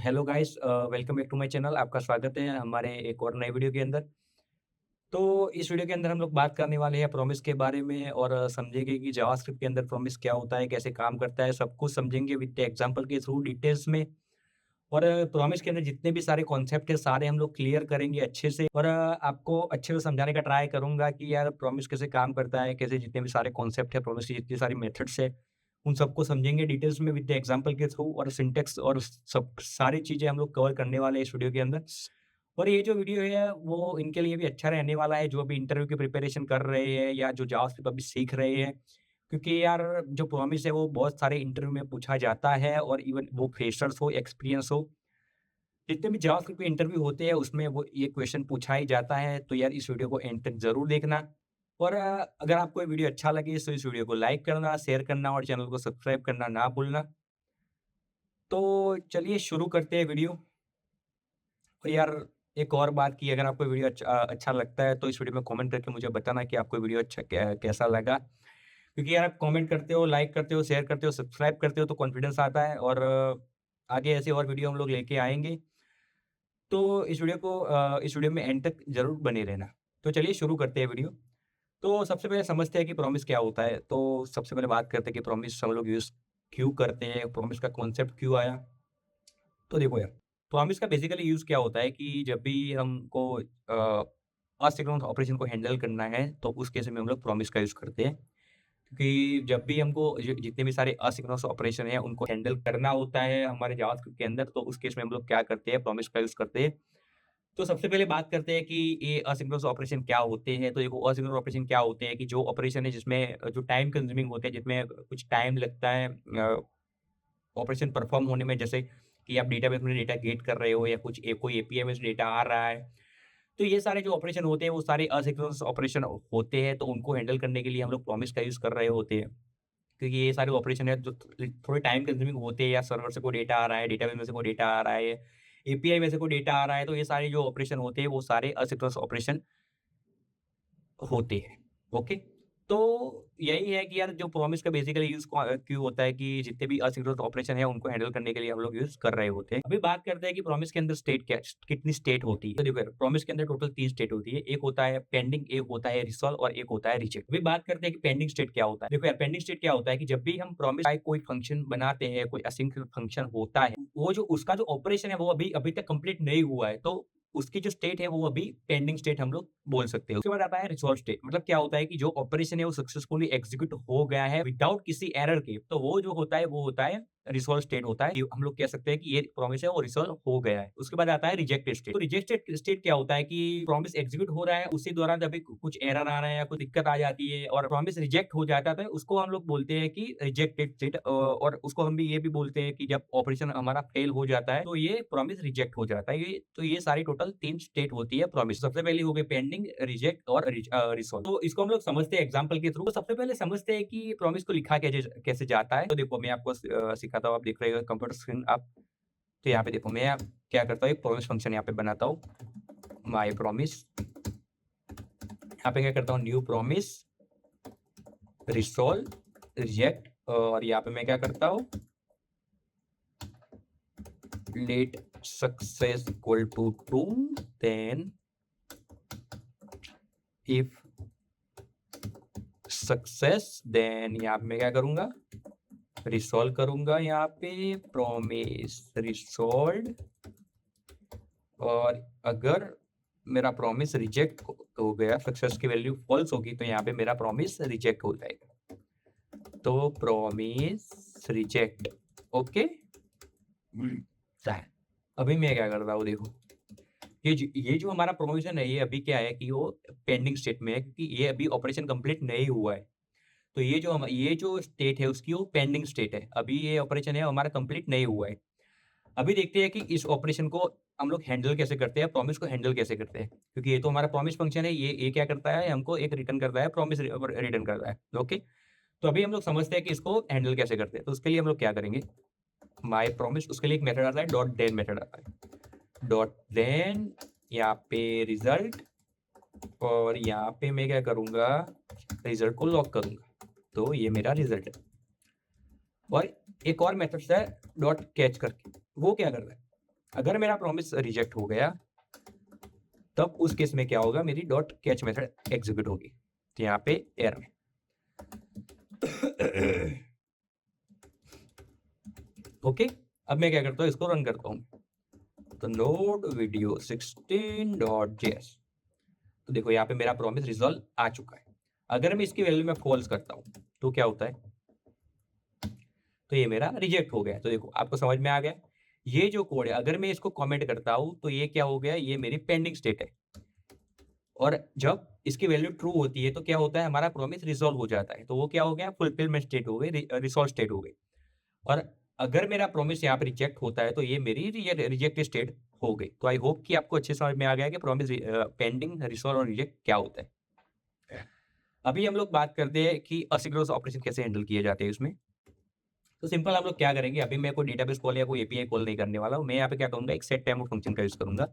Hello guys, welcome back to my channel. आपका स्वागत है हमारे एक और नए वीडियो के अंदर। तो इस वीडियो के अंदर हम लोग बात करने वाले हैं प्रॉमिस के बारे में और समझेंगे कि जावास्क्रिप्ट के अंदर प्रॉमिस क्या होता है, कैसे काम करता है, सब कुछ समझेंगे विद एग्जांपल के थ्रू डिटेल्स में। और प्रॉमिस के अंदर जितने भी सारे कॉन्सेप्ट है सारे हम लोग क्लियर करेंगे अच्छे से और आपको अच्छे से समझाने का ट्राई करूंगा कि यार प्रॉमिस कैसे काम करता है, कैसे जितने भी सारे कॉन्सेप्ट है, प्रॉमिस की जितनी सारी मेथड्स है, उन सबको समझेंगे डिटेल्स में विद एग्जांपल के थ्रू और सिंटेक्स और सब सारी चीजें हम लोग कवर करने वाले हैं इस वीडियो के अंदर। और ये जो वीडियो है वो इनके लिए भी अच्छा रहने वाला है जो अभी इंटरव्यू की प्रिपरेशन कर रहे हैं या जो जावास्क्रिप्ट अभी सीख रहे हैं। क्योंकि यार जो प्रॉमिस है वो बहुत सारे इंटरव्यू में पूछा जाता है और इवन वो फ्रेशर्स हो, एक्सपीरियंस हो, जितने भी जावास्क्रिप्ट के इंटरव्यू होते हैं उसमें वो ये क्वेश्चन पूछा ही जाता है। तो यार इस वीडियो को एंड तक ज़रूर देखना। और अगर आपको ये वीडियो अच्छा लगे तो इस वीडियो को लाइक करना, शेयर करना और चैनल को सब्सक्राइब करना ना भूलना। तो चलिए शुरू करते हैं वीडियो। और यार एक और बात कि अगर आपको वीडियो अच्छा लगता है तो इस वीडियो में कमेंट करके मुझे बताना कि आपको वीडियो अच्छा कैसा लगा। क्योंकि यार आप कमेंट करते हो, लाइक करते हो, शेयर करते हो, सब्सक्राइब करते हो तो कॉन्फिडेंस आता है और आगे ऐसे और वीडियो हम लोग लेके आएँगे। तो इस वीडियो में एंड तक ज़रूर बने रहना। तो चलिए शुरू करते हैं वीडियो। तो सबसे पहले समझते हैं कि प्रॉमिस क्या होता है। तो सबसे पहले बात करते हैं कि प्रॉमिस हम लोग यूज़ क्यों करते हैं, प्रॉमिस का कॉन्सेप्ट क्यों आया? तो देखो यार, प्रॉमिस का बेसिकली यूज़ क्या होता है कि जब भी हमको असिंक्रोनस ऑपरेशन को हैंडल करना है, तो उस केस में हम लोग प्रॉमिस का यूज़ करते हैं। क्योंकि जब भी हमको जितने भी सारे असिंक्रोनस ऑपरेशन हैं, उनको हैंडल करना होता है हमारे जावास्क्रिप्ट के अंदर, तो उस केस में हम लोग क्या करते हैं, प्रॉमिस का यूज़ करते हैं। तो सबसे पहले बात करते हैं कि ये असिंक्रोनस ऑपरेशन क्या होते हैं। तो देखो असिंक्रोनस ऑपरेशन क्या होते हैं कि जो ऑपरेशन है जिसमें जो टाइम कंज्यूमिंग होते हैं, जिसमें कुछ टाइम लगता है ऑपरेशन परफॉर्म होने में, जैसे कि आप डेटाबेस में डेटा गेट कर रहे हो या कुछ कोई एपीआई में से डेटा आ रहा है। तो ये सारे जो ऑपरेशन होते हैं वो सारे असिंक्रोनस ऑपरेशन होते हैं, तो उनको हैंडल करने के लिए हम लोग प्रॉमिस का यूज़ कर रहे होते हैं। क्योंकि ये सारे ऑपरेशन है जो थोड़े टाइम कंज्यूमिंग होते हैं, या सर्वर से कोई डेटा आ रहा है, डेटाबेस में से कोई डेटा आ रहा है, एपीआई में से कोई डेटा आ रहा है, तो ये सारे जो ऑपरेशन होते हैं वो सारे असिंक्रोनस ऑपरेशन होते हैं। ओके? तो यही है कि यार जो प्रॉमिस का बेसिकली यूज़ क्यों होता है कि जितने भी असिंक्रोनस ऑपरेशन है उनको हैंडल करने के लिए हम लोग यूज़ कर रहे होते हैं। अभी बात करते हैं कि प्रॉमिस के अंदर स्टेट कितनी स्टेट होती है। तो देखो यार, प्रॉमिस के अंदर टोटल 3 स्टेट होती है। एक होता है पेंडिंग, एक होता है रिज़ॉल्व और एक होता है रिजेक्ट। अभी बात करते हैं कि पेंडिंग स्टेट क्या होता है। देखो यार, पेंडिंग स्टेट क्या होता है कि जब भी हम प्रॉमिस का कोई फंक्शन बनाते हैं, कोई असिंक फंक्शन होता है, वो जो उसका जो ऑपरेशन है वो अभी अभी तक कंप्लीट नहीं हुआ है। तो उसकी जो स्टेट है वो अभी पेंडिंग स्टेट हम लोग बोल सकते हैं। उसके बाद आता है रिज़ॉल्व स्टेट, मतलब क्या होता है कि जो ऑपरेशन है वो सक्सेसफुली एग्जीक्यूट हो गया है विदाउट किसी एरर के, तो वो जो होता है वो होता है रिज़ॉल्व स्टेट होता है। हम लोग कह सकते हैं कि ये प्रॉमिस है वो रिज़ॉल्व हो गया है। उसके बाद आता है रिजेक्टेड स्टेट। तो रिजेक्टेड स्टेट क्या होता है कि प्रॉमिस एग्जीक्यूट हो रहा है, उसी दौरान अभी कुछ एरर आ रहा है या कोई दिक्कत आ जाती है और प्रॉमिस रिजेक्ट हो जाता है, उसको हम लोग बोलते हैं कि रिजेक्टेड स्टेट। और उसको हम भी ये भी बोलते हैं कि जब ऑपरेशन हमारा फेल हो जाता है तो ये प्रॉमिस रिजेक्ट हो जाता है। ये सारी टोटल 3 स्टेट होती है प्रॉमिस। सबसे पहली हो गई पेंडिंग, रिजेक्ट और रिज़ॉल्व। तो इसको हम लोग समझते हैं एग्जांपल के थ्रू। तो सबसे पहले समझते हैं कि प्रॉमिस को लिखा कैसे जाता है। तो देखो मैं आपको सिखाता हूँ, आप देख रहे हो कंप्यूटर स्क्रीन आप। तो यहाँ पे देखो मैं क्या करता हूँ, एक प्रॉमिस फंक्शन यहाँ पे बनाता हूँ, माय प्रॉमिस। यहाँ पे क्या करता हूँ, न्यू प्रॉमिस, रिज़ॉल्व, रिजेक्ट, और यहाँ पे मैं क्या करता हूँ, let success equal to true, then if success, then यहाँ पे मैं क्या करूंगा, रिसॉल्व करूंगा यहाँ पे प्रॉमिस रिसॉल्व। और अगर मेरा प्रॉमिस रिजेक्ट हो गया, सक्सेस की वैल्यू फॉल्स होगी, तो यहाँ पे मेरा प्रॉमिस रिजेक्ट हो जाएगा। तो प्रॉमिस रिजेक्ट, ओके। अभी मैं क्या करता हूँ, देखो ये जो हमारा प्रॉमिस है ये अभी क्या है कि वो पेंडिंग स्टेट में है, क्योंकि ये अभी ऑपरेशन कंप्लीट नहीं हुआ है। तो ये जो स्टेट है उसकी वो पेंडिंग स्टेट है। अभी ये ऑपरेशन है हमारा कंप्लीट नहीं हुआ है। अभी देखते हैं कि इस ऑपरेशन को हम लोग हैंडल कैसे करते हैं, प्रॉमिस को हैंडल कैसे करते हैं। क्योंकि ये तो हमारा प्रॉमिस फंक्शन है, ये क्या करता है, हमको एक रिटर्न करता है, प्रॉमिस रिटर्न करता है। ओके, तो अभी हम लोग समझते हैं कि इसको हैंडल कैसे करते हैं। तो उसके लिए हम लोग क्या करेंगे, माय प्रॉमिस, उसके लिए एक मेथड आता है, डॉट देन मेथड आता है। डॉट देन यहाँ पे रिजल्ट, और यहाँ पे मैं क्या करूंगा, रिजल्ट को लॉक करूंगा। तो ये मेरा रिजल्ट है। और एक और मेथड है डॉट कैच करके, वो क्या कर रहा है, अगर मेरा प्रॉमिस रिजेक्ट हो गया तब उस केस में क्या होगा, मेरी डॉट कैच मेथड एग्जीक्यूट होगी। तो यहाँ पे एरर। ओके, अब मैं क्या करता हूँ, इसको रन करता हूँ। तो नोड वीडियो 16.js, तो देखो यहाँ पे मेरा प्रॉमिस रिजॉल्व आ चुका है। अगर मैं इसकी वैल्यू में फॉल्स करता हूँ तो क्या होता है, तो ये मेरा रिजेक्ट हो गया। तो देखो आपको समझ में आ गया, ये जो कोड है अगर मैं इसको कमेंट करता हूँ तो ये क्या हो गया, ये मेरी पेंडिंग स्टेट है। और जब इसकी वैल्यू ट्रू होती है तो क्या होता है, हमारा प्रॉमिस रिजॉल्व हो जाता है। तो वो क्या हो गया, फुलफिलमेंट स्टेट हो गई, रिसोल्व स्टेट हो गई। और अगर मेरा प्रॉमिस यहाँ पे रिजेक्ट होता है तो ये मेरी रिजेक्ट स्टेट हो गई। तो आई होप कि आपको अच्छे समझ में आ गया कि प्रॉमिस, पेंडिंग, रिसोल्व और रिजेक्ट क्या होता है। अभी हम लोग बात करते हैं कि असिंक्रोनस ऑपरेशन कैसे हैंडल किए जाते हैं इसमें। तो सिंपल हम लोग क्या करेंगे, अभी मैं कोई डेटाबेस कॉल या कोई एपीआई कॉल नहीं करने वाला हूँ। मैं यहाँ पे क्या करूंगा, एक सेट टाइम फंक्शन का यूज करूंगा,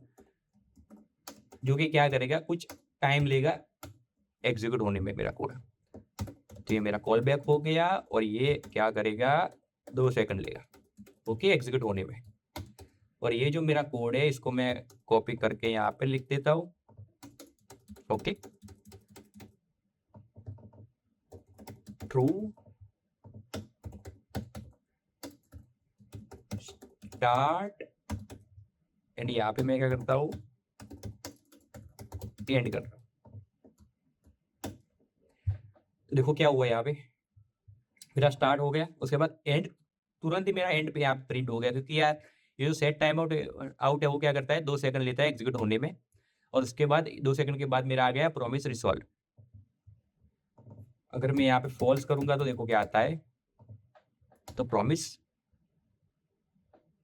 जो कि क्या करेगा, कुछ टाइम लेगा एग्जीक्यूट होने में मेरा कोड। तो ये मेरा कॉल बैक हो गया और ये क्या करेगा, 2 सेकंड लेगा ओके एग्जीक्यूट होने में। और ये जो मेरा कोड है इसको मैं कॉपी करके यहाँ पे लिख देता हूँ। ओके, ट्रू स्टार्ट, एंड यहाँ पे मैं क्या करता हूँ, एंड करता हूँ। तो देखो क्या हुआ, यहाँ पे मेरा स्टार्ट हो गया, उसके बाद एंड, तुरंत ही मेरा एंड पे यहाँ प्रिंट हो गया। क्योंकि यार ये जो सेट टाइम आउट आउट है वो क्या करता है, 2 सेकंड लेता है एग्जीक्यूट होने में। और उसके बाद 2 सेकंड के बाद मेरा आ गया प्रॉमिस रिसॉल्व। अगर मैं यहाँ पे फॉल्स करूंगा तो देखो क्या आता है, तो प्रॉमिस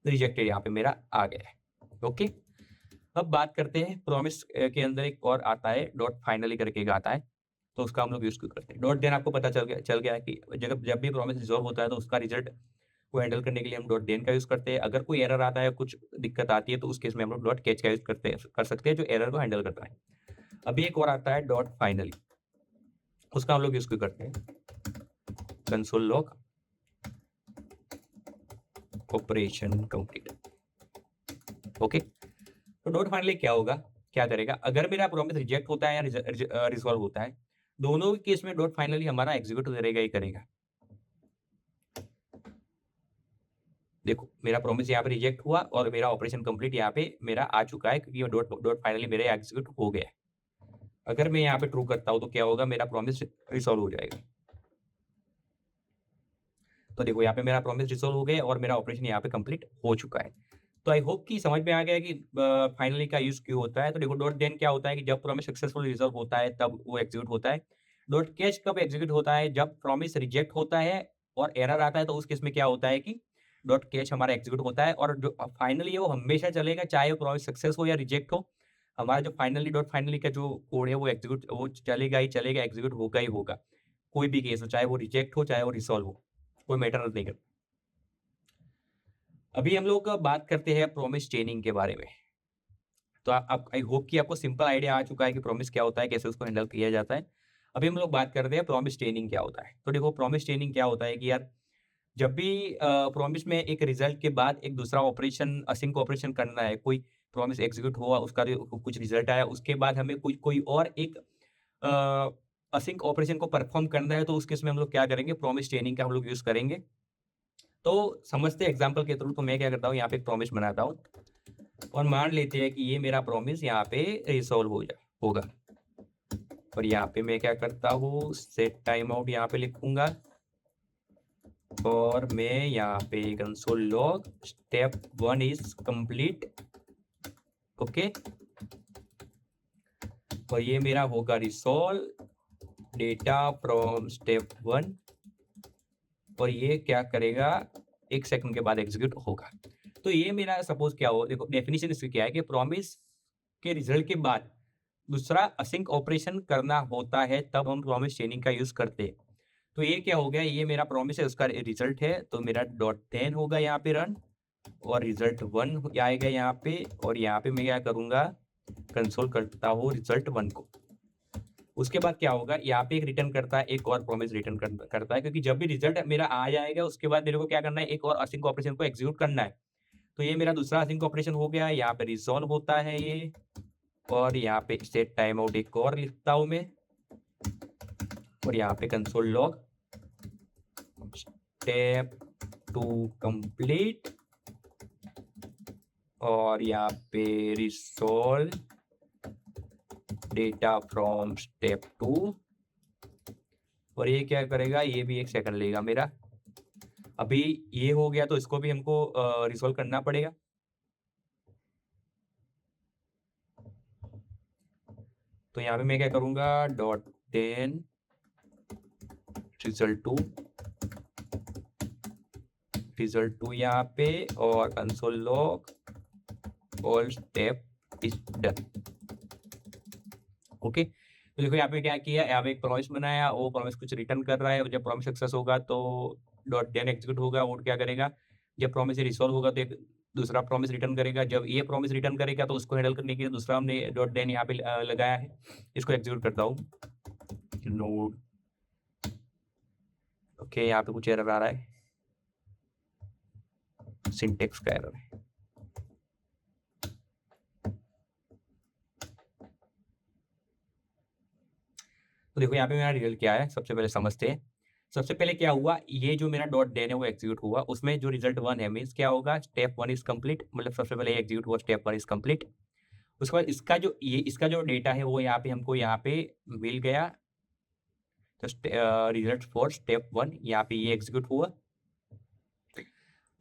रिजेक्टेड यहाँ पे मेरा आ गया है। ओके, अब बात करते हैं प्रॉमिस के अंदर एक और आता है डॉट फाइनली करके एक आता है, तो उसका हम लोग यूज क्यों करते हैं। डॉट देन आपको पता चल गया कि जब भी प्रॉमिस रिजॉल्व होता है तो उसका रिजल्ट को हैंडल करने के लिए हम डॉट देन का यूज करते हैं। अगर कोई एरर आता है, कुछ दिक्कत आती है, तो उस केस में हम लोग डॉट कैच का यूज कर सकते हैं, जो एरर को हैंडल करता है। अभी एक और आता है डॉट फाइनली, उसका हम लोग यूज क्यों करते हैं, console log operation complete. Okay, तो डॉट फाइनली क्या होगा, क्या करेगा, अगर मेरा प्रॉमिस रिजेक्ट होता है या रिजॉल्व होता है, दोनों केस में डॉट फाइनली हमारा एग्जीक्यूट करेगा ही करेगा। देखो मेरा प्रॉमिस यहाँ पे रिजेक्ट हुआ और मेरा ऑपरेशन कंप्लीट यहाँ पे मेरा आ चुका है, क्योंकि डॉट डॉट फाइनली मेरा एग्जीक्यूट हो गया है। अगर मैं यहाँ पे ट्रू करता हूँ तो क्या होगा, मेरा प्रॉमिस रिसॉल्व हो जाएगा। तो देखो यहाँ पे मेरा प्रॉमिस रिसॉल्व हो गया और मेरा ऑपरेशन यहाँ पे कंप्लीट हो चुका है। तो आई होप कि समझ में आ गया कि फाइनली का यूज क्यों होता है। तो देखो डॉट देन क्या होता है कि जब प्रॉमिस सक्सेसफुल रिजॉल्व होता है तब वो एग्जीक्यूट होता है। डॉट कैच कब एग्जीक्यूट होता है, जब प्रॉमिस रिजेक्ट होता है और एरर आता है, तो उस केस में क्या होता है कि डॉट कैच हमारा एग्जीक्यूट होता है। और जो फाइनली है वो हमेशा चलेगा, चाहे वो प्रॉमिस सक्सेस हो या रिजेक्ट हो। हमारा जो फाइनली डॉट फाइनली का जो कोड है वो एग्जीक्यूट, वो चलेगा ही चलेगा, एग्जीक्यूट होगा ही होगा, कोई भी केस हो, चाहे वो रिजेक्ट हो चाहे वो रिसॉल्व हो, कोई मैटर नहीं करता। अभी हम लोग बात करते हैं प्रॉमिस चेनिंग के बारे में। तो आप आई होप कि आपको सिंपल आइडिया आ चुका है कि प्रॉमिस क्या होता है, कैसे उसको हैंडल किया जाता है। अभी हम लोग बात करते हैं प्रॉमिस चेनिंग क्या होता है। तो देखो प्रॉमिस चेनिंग क्या होता है कि यार जब भी प्रॉमिस में एक रिजल्ट के बाद एक दूसरा ऑपरेशन, असिंक ऑपरेशन करना है, कोई प्रॉमिस एग्जीक्यूट हुआ, उसका कुछ रिजल्ट आया, उसके बाद हमें कोई कोई और एक असिंक ऑपरेशन को परफॉर्म करना है, तो उस केस में हम लोग क्या करेंगे, प्रॉमिस चेनिंग का हम लोग यूज करेंगे। तो समझते हैं एग्जाम्पल के थ्रू। तो मैं क्या करता हूँ, यहाँ पे एक प्रॉमिस बनाता हूँ और मान लेते हैं कि ये मेरा प्रॉमिस यहाँ पे रिसॉल्व होगा। और यहाँ पे मैं क्या करता हूँ, सेट टाइम आउट यहाँ पे लिखूंगा और मैं यहाँ पे console log step 1 is complete. Okay, और ये मेरा होगा रिसॉल्व डेटा फ्रॉम स्टेप 1, और ये क्या करेगा, 1 सेकंड के बाद एग्जीक्यूट होगा। तो ये मेरा सपोज क्या हो, देखो डेफिनेशन इसकी क्या है कि प्रॉमिस के रिजल्ट के बाद दूसरा असिंक ऑपरेशन करना होता है, तब हम प्रॉमिस चेनिंग का यूज करते हैं। तो ये क्या हो गया, ये मेरा प्रॉमिस है, उसका रिजल्ट है, तो मेरा डॉट 10 होगा यहाँ पे रन, और रिजल्ट 1 आएगा यहाँ पे, और यहाँ पे मैं क्या करूंगा, कंसोल करता हूँ रिजल्ट 1 को। उसके बाद क्या होगा, यहाँ पे एक रिटर्न करता है, एक और प्रॉमिस रिटर्न करता है, क्योंकि जब भी रिजल्ट मेरा आ जाएगा उसके बाद मेरे को क्या करना है, एक और असिंक ऑपरेशन को एग्जीक्यूट करना है। तो ये मेरा दूसरा असिंक ऑपरेशन हो गया। यहाँ पे रिजॉल्व होता है ये, और यहाँ पे सेट टाइम आउट एक और लिखता हूँ मैं, और यहाँ पे कंसोल लॉग स्टेप 2 कंप्लीट, और यहाँ पे रिजॉल्व डेटा फ्रॉम स्टेप 2, और ये क्या करेगा, ये भी 1 सेकंड लेगा मेरा। अभी ये हो गया तो इसको भी हमको रिजॉल्व करना पड़ेगा। तो यहाँ पे मैं क्या करूंगा, .10 रिजल्ट 2 यहाँ पे, और console log all step is done. Okay, तो देखो यहाँ पे क्या किया, यहाँ पे एक प्रॉमिस बनाया, वो प्रॉमिस कुछ रिटर्न कर रहा है, और जब प्रॉमिस सक्सेस होगा तो .10 एग्जीक्यूट होगा, और क्या करेगा, जब प्रॉमिस रिसॉल्व होगा तो एक दूसरा प्रॉमिस रिटर्न करेगा। जब ये प्रॉमिस रिटर्न करेगा तो उसको हैंडल करने के लिए दूसरा हमने .10 यहाँ पे लगाया है। इसको एग्जीक्यूट करता हूँ, नोड। ओके, यहाँ पे कुछ एरर आ रहा है, सिंटेक्स का एरर है। तो देखो यहाँ पे मेरा रिजल्ट क्या है, सबसे पहले समझते हैं। सबसे पहले क्या हुआ, ये जो मेरा .10 है वो एग्जीक्यूट हुआ, उसमें जो रिजल्ट 1 है मीन्स क्या होगा, स्टेप 1 इज कंप्लीट, मतलब सबसे पहले एग्जीक्यूट हुआ, स्टेप 1 इज कंप्लीट। उसके बाद इसका जो डेटा है वो यहाँ पे हमको यहाँ पे मिल गया, तो रिजल्ट फॉर स्टेप 1 यहाँ पे ये एग्जीक्यूट हुआ।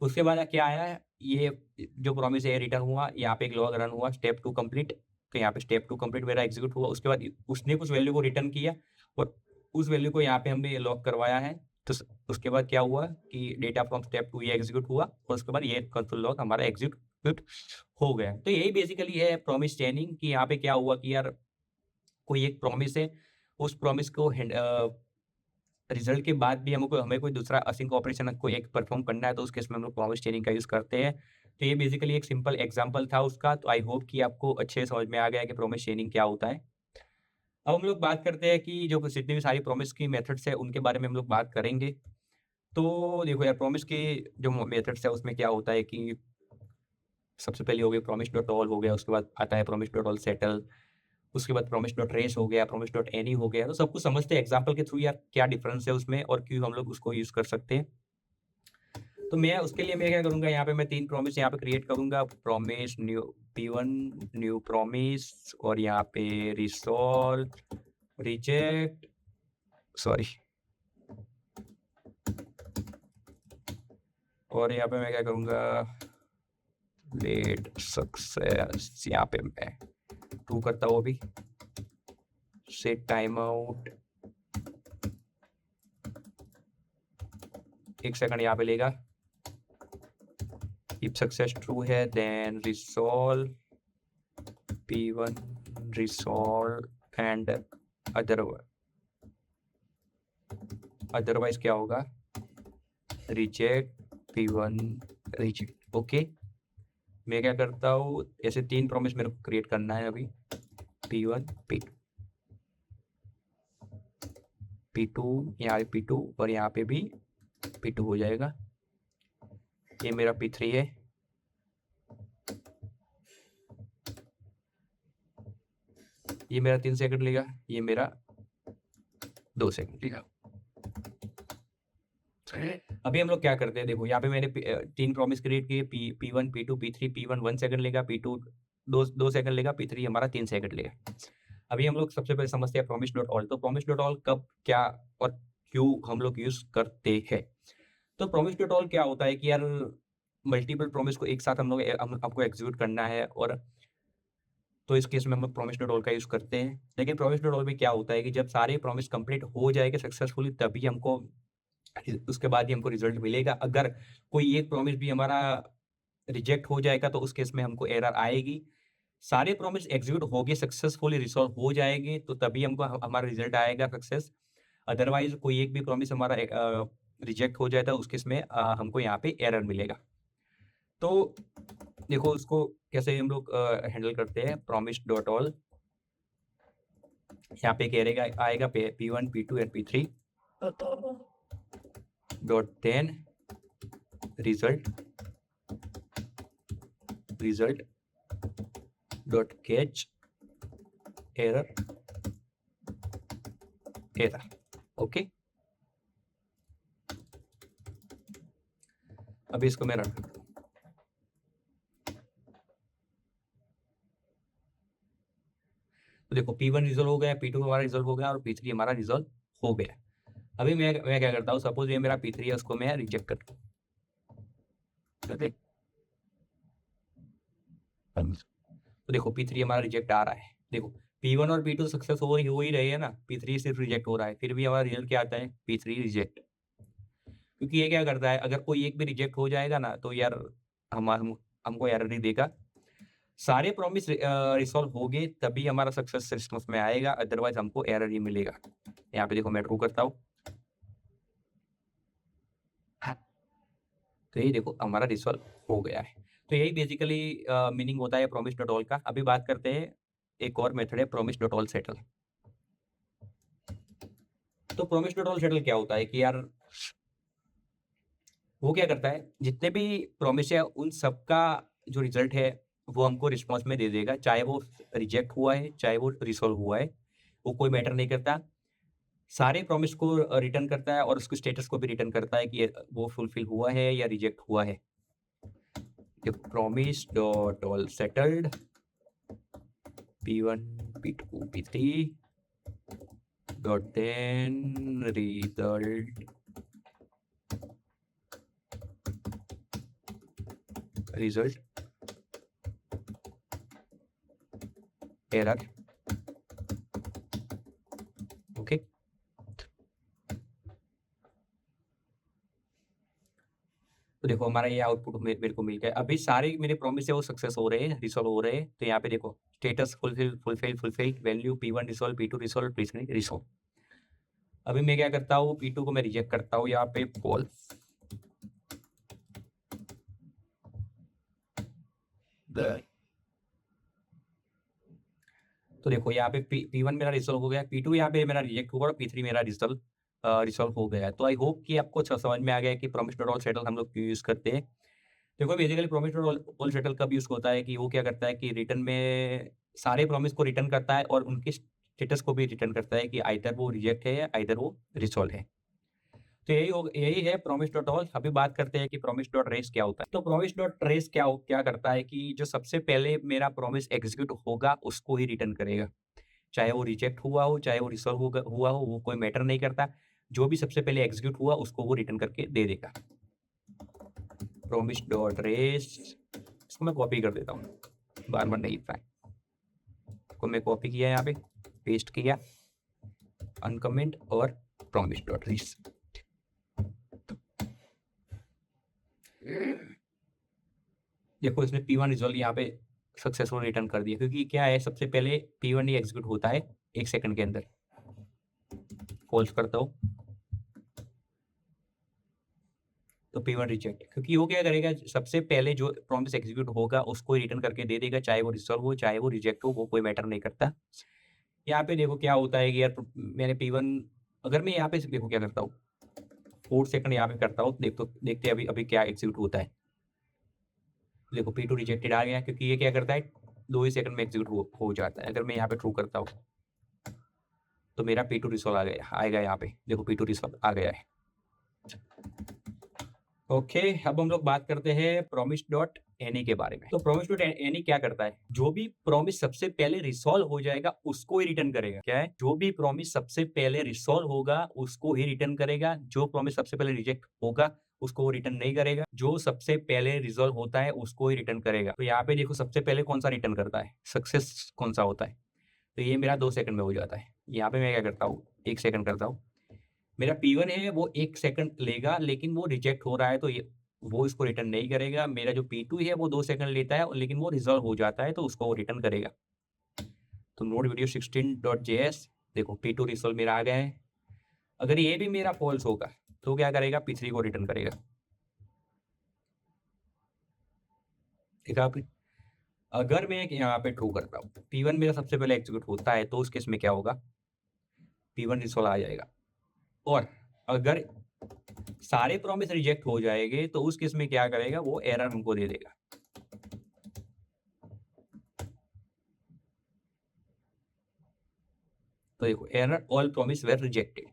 उसके बाद क्या आया, ये जो प्रॉमिस है रिटर्न हुआ, यहाँ पे एक लॉग रन हुआ, स्टेप 2 कंप्लीट, तो यहाँ पे स्टेप 2 कंप्लीट मेरा एग्जीक्यूट हुआ। उसके बाद उसने कुछ वैल्यू को रिटर्न किया, और उस वैल्यू को यहाँ पे हमने लॉक करवाया है। तो उसके बाद क्या हुआ कि डेटा फ्रॉम स्टेप 2 ये एग्जीक्यूट हुआ, और उसके बाद ये कंसोल लॉग हमारा एग्जीक्यूट हो गया। तो यही बेसिकली है प्रॉमिस चेनिंग, कि यहाँ पे क्या हुआ कि यार कोई एक प्रॉमिस है, उस प्रॉमिस को रिजल्ट के बाद भी हमें कोई दूसरा असिंक ऑपरेशन को एक परफॉर्म करना है, तो उस केस में हम लोग प्रॉमिस चेनिंग का यूज़ करते हैं। तो ये बेसिकली एक सिंपल एग्जांपल था उसका। तो आई होप कि आपको अच्छे से समझ में आ गया कि प्रॉमिस चेनिंग क्या होता है। अब हम लोग बात करते हैं कि जो जितनी भी सारी प्रॉमिस की मेथड्स है उनके बारे में हम लोग बात करेंगे। तो देखो यार, प्रॉमिस के जो मेथड्स है उसमें क्या होता है कि सबसे पहले हो गया प्रॉमिस डॉट ऑल हो गया, उसके बाद आता है प्रॉमिस डॉट ऑल सेटल, उसके बाद प्रॉमिस डॉट रेस हो गया, प्रॉमिस डॉट एनी हो गया। तो सब कुछ समझते हैं एग्जांपल के थ्रू यार क्या डिफरेंस है उसमें, और क्यों हम लोग उसको यूज़ कर सकते हैं। तो मैं उसके लिए मैं क्या करूँगा, यहाँ पे मैं 3 प्रॉमिस यहाँ पे क्रिएट करूँगा, promise new P1 new promise, और यहाँ पे रिसॉल्व रिजेक्ट सॉरी, और यहाँ पे मैं क्या करूँगा, लेट सक्सेस, यहाँ पे मैं 2 करता हूँ अभी, सेट टाइम आउट 1 सेकंड यहाँ पे लेगा, इफ सक्सेस ट्रू है then resolve P1 resolve and otherwise क्या होगा, रिजेक्ट P1 रिजेक्ट। ओके, मैं क्या करता हूँ, ऐसे 3 प्रॉमिस मेरे को क्रिएट करना है अभी, P1 P2 यहाँ P2, और यहाँ पे भी P2 हो जाएगा। ये मेरा P3 है, ये मेरा 3 सेकंड लेगा, ये मेरा 2 सेकंड लेगा। अभी हम लोग क्या करते हैं, देखो यहाँ पे मैंने 3 प्रॉमिस क्रिएट किए, P1 P2 P3, P1 1 second लेगा, P2 2 सेकंड लेगा, P3 हमारा 3 सेकंड लेगा। अभी हम लोग सबसे पहले समझते हैं प्रॉमिस डॉट ऑल। तो प्रॉमिस डॉट ऑल कब, क्या और क्यों हम लोग यूज करते हैं। तो प्रॉमिस डॉट ऑल क्या होता है कि यार मल्टीपल प्रॉमिस को एक साथ हमको एग्जीक्यूट करना है, और तो इस केस में हम लोग प्रॉमिस डॉट ऑल का यूज करते हैं। लेकिन प्रॉमिस डॉट ऑल में क्या होता है कि जब सारे प्रॉमिस कंप्लीट हो जाएंगे सक्सेसफुली, तभी हमको उसके बाद ही हमको रिजल्ट मिलेगा। अगर कोई एक प्रॉमिस भी हमारा रिजेक्ट हो जाएगा तो उस केस में हमको एरर आएगी। सारे प्रॉमिस एग्जीक्यूट हो गए, सक्सेसफुली रिसॉल्व हो जाएंगे, तो तभी हमको हमारा रिजल्ट आएगा सक्सेस। अदरवाइज कोई एक भी प्रॉमिस हमारा रिजेक्ट हो जाता है, उस केस में हमको यहाँ पे एरर मिलेगा। तो देखो उसको कैसे हम लोग हैंडल करते हैं, प्रॉमिस डॉट ऑल, यहाँ पे क्या आएगा P1 P2 and P3 .10 result result dot catch error error। Okay, अभी इसको मैं रन करता हूं। तो देखो P1 रिजॉल्व हो गया, P2 हमारा रिजॉल्व हो गया और P3 हमारा रिजॉल्व हो गया। अभी मैं क्या करता हूँ, सपोज ये मेरा P3 है, उसको मैं रिजेक्ट करता हूँ। तो देखो P3 हमारा रिजेक्ट आ रहा है। देखो P1 और P2 सक्सेस हो ही रहे हैं ना, P3 सिर्फ रिजेक्ट हो रहा है, फिर भी हमारा रिजल्ट क्या आता है, P3 रिजेक्ट। क्योंकि ये क्या करता है, अगर कोई एक भी रिजेक्ट हो जाएगा ना तो यार हमको एरर ही देगा। सारे प्रॉमिस रिसॉल्व हो गए तभी हमारा सक्सेस सिस्टम में आएगा, अदरवाइज हमको एरर ही मिलेगा। यहाँ पे देखो मैं ट्रू करता हूँ, तो ये देखो हमारा रिसॉल्व हो गया है। तो यही बेसिकली मीनिंग होता है प्रॉमिस डॉट ऑल का। अभी बात करते हैं एक और मेथड है प्रॉमिस डॉट ऑल सेटल। तो प्रॉमिस डॉट ऑल सेटल क्या होता है कि यार वो क्या करता है, जितने भी प्रॉमिस है उन सबका जो रिजल्ट है वो हमको रिस्पॉन्स में दे देगा, चाहे वो रिजेक्ट हुआ है चाहे वो रिसॉल्व हुआ है, वो कोई मैटर नहीं करता। सारे प्रॉमिस को रिटर्न करता है और उसके स्टेटस को भी रिटर्न करता है कि वो फुलफिल हुआ है या रिजेक्ट हुआ है। Promise dot all settled P1 P2 P3 dot then result error। Okay, तो देखो हमारा ये आउटपुट मेरे को मिल गया। अभी सारे मेरे प्रॉमिस है वो सक्सेस हो रहे हैं, रिसॉल्व हो रहे हैं। तो यहाँ पे देखो status fulfil value P1 resolve, P2 resolve, P3 resolve. अभी मैं क्या करता हूँ, P2 को मैं रिजेक्ट करता हूँ, यहाँ पे फॉल्स। तो देखो यहाँ पे P1 मेरा रिसॉल्व हो गया, P2 यहाँ पे मेरा रिजेक्ट हुआ और P3 मेरा रिसॉल्व हो गया। तो आई होप कि आपको अच्छा समझ में आ गया कि प्रॉमिस डॉट ऑल सेटल हम लोग क्यों यूज करते हैं। देखो basically promise dot all settle कब यूज होता है कि वो क्या करता है कि रिटर्न में सारे प्रॉमिस को रिटर्न करता है और उनके स्टेटस को भी रिटर्न करता है कि आइदर वो रिजेक्ट है या आइदर वो रिसॉल्व है। तो यही है प्रॉमिस डॉट ऑल। अभी बात करते हैं कि प्रॉमिस डॉट रेस क्या होता है। तो प्रॉमिस डॉट रेस क्या करता है कि जो सबसे पहले मेरा प्रॉमिस एग्जीक्यूट होगा उसको ही रिटर्न करेगा, चाहे वो रिजेक्ट हुआ हो चाहे वो रिसॉल्व हुआ हो, वो कोई मैटर नहीं करता। जो भी सबसे पहले एग्जीक्यूट हुआ उसको वो रिटर्न करके दे देगा। प्रॉमिस डॉट रेस, इसको मैं कॉपी कर देता हूँ, बार बार नहीं लिखता है। इसको मैं कॉपी किया, यहाँ पे पेस्ट किया, अनकमेंट और प्रॉमिस डॉट रेस। देखो इसने P1 रिजल्ट यहाँ पे सक्सेसफुल रिटर्न कर दिया, क्योंकि क्या है सबसे पहले P1 ही एग्जीक्यूट होता है 1 सेकंड के अंदर। फॉल्स करता हूँ तो P1 रिजेक्ट, क्योंकि वो क्या करेगा सबसे पहले जो प्रॉमिस एग्जीक्यूट होगा उसको ही रिटर्न करके दे देगा, चाहे वो रिसॉल्व हो चाहे वो रिजेक्ट हो, वो कोई मैटर नहीं करता। यहाँ पे देखो क्या होता है कि यार मैंने P1, अगर मैं यहाँ पे देखो क्या करता हूँ 4 सेकंड यहाँ पे करता हूँ, देखते अभी अभी क्या एग्जीक्यूट होता है। देखो P2 रिजेक्टेड आ गया, क्योंकि ये क्या करता है 2 ही सेकंड में एग्जीक्यूट हो जाता है। अगर मैं यहाँ पे ट्रू करता हूँ तो मेरा P2 रिसॉल्व आएगा यहाँ पे, देखो P2 रिसॉल्व आ गया है। ओके, अब हम लोग बात करते हैं प्रॉमिस डॉट एनी के बारे में। तो प्रॉमिस डॉट एनी क्या करता है, जो भी प्रॉमिस सबसे पहले रिसॉल्व हो जाएगा उसको ही रिटर्न करेगा। क्या है, जो भी प्रॉमिस सबसे पहले रिसॉल्व होगा उसको ही रिटर्न करेगा, जो प्रॉमिस सबसे पहले रिजेक्ट होगा उसको वो रिटर्न नहीं करेगा, जो सबसे पहले रिजॉल्व होता है उसको ही रिटर्न करेगा। तो यहाँ पे देखो सबसे पहले कौन सा रिटर्न करता है, सक्सेस कौन सा होता है, तो ये मेरा 2 सेकंड में हो जाता है। यहाँ पे मैं क्या करता हूँ 1 सेकंड करता हूँ। मेरा P1 है वो 1 सेकंड लेगा, लेकिन वो रिजेक्ट हो रहा है तो ये वो इसको रिटर्न नहीं करेगा। मेरा जो P2 है वो 2 सेकंड लेता है लेकिन वो रिजॉल्व हो जाता है तो उसको वो रिटर्न करेगा। तो नोड वीडियो 16.js, देखो P2 रिजॉल्व मेरा आ गया है। अगर ये भी मेरा फॉल्स होगा तो क्या करेगा, P3 को रिटर्न करेगा। देखा आपने। अगर मैं यहाँ पे ट्रू करता हूँ, P1 मेरा सबसे पहले एग्जीक्यूट होता है तो उस केस में क्या होगा, P1 रिजॉल्व आ जाएगा। और अगर सारे प्रॉमिस रिजेक्ट हो जाएंगे तो उस केस में क्या करेगा, वो एरर हमको दे देगा। तो देखो error all promise were rejected.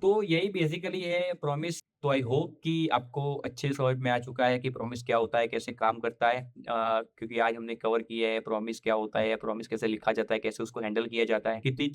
तो यही बेसिकली है प्रॉमिस। तो आई होप कि आपको अच्छे से समझ में आ चुका है कि प्रॉमिस क्या होता है, कैसे काम करता है। क्योंकि आज हमने कवर किया है प्रॉमिस क्या होता है, प्रॉमिस कैसे लिखा जाता है, कैसे उसको हैंडल किया जाता है, कितनी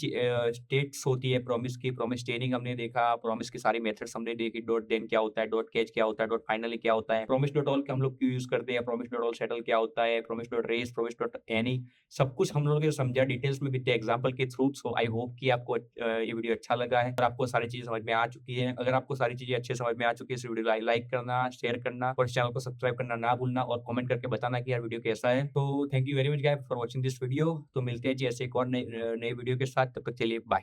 स्टेट्स होती है प्रॉमिस की, प्रॉमिस चेनिंग हमने देखा, प्रॉमिस की सारी मेथड्स हमने देखी, डॉट देन क्या होता है, डॉट कैच क्या होता है, डॉट फाइनली क्या होता है, प्रॉमिस डॉट ऑल हम लोग क्यों यूज करते हैं, प्रॉमिस डॉट ऑल सेटल क्या होता है, promise dot race, promise dot any, सब कुछ हम लोगों ने समझा डिटेल्स में विद एग्जांपल के थ्रू। सो आई होप कि आपको ये वीडियो अच्छा लगा है और आपको सारी चीजें समझ में आ चुकी है। अगर आपको सारी चीजें अच्छे समझ में आ चुकी है इस वीडियो को लाइक करना, शेयर करना और इस चैनल को सब्सक्राइब करना ना भूलना और कमेंट करके बताना कि यार वीडियो कैसा है। तो thank you very much guys for watching this video. तो मिलते हैं जी ऐसे एक और नई वीडियो के साथ, तब तक चलिए बाय।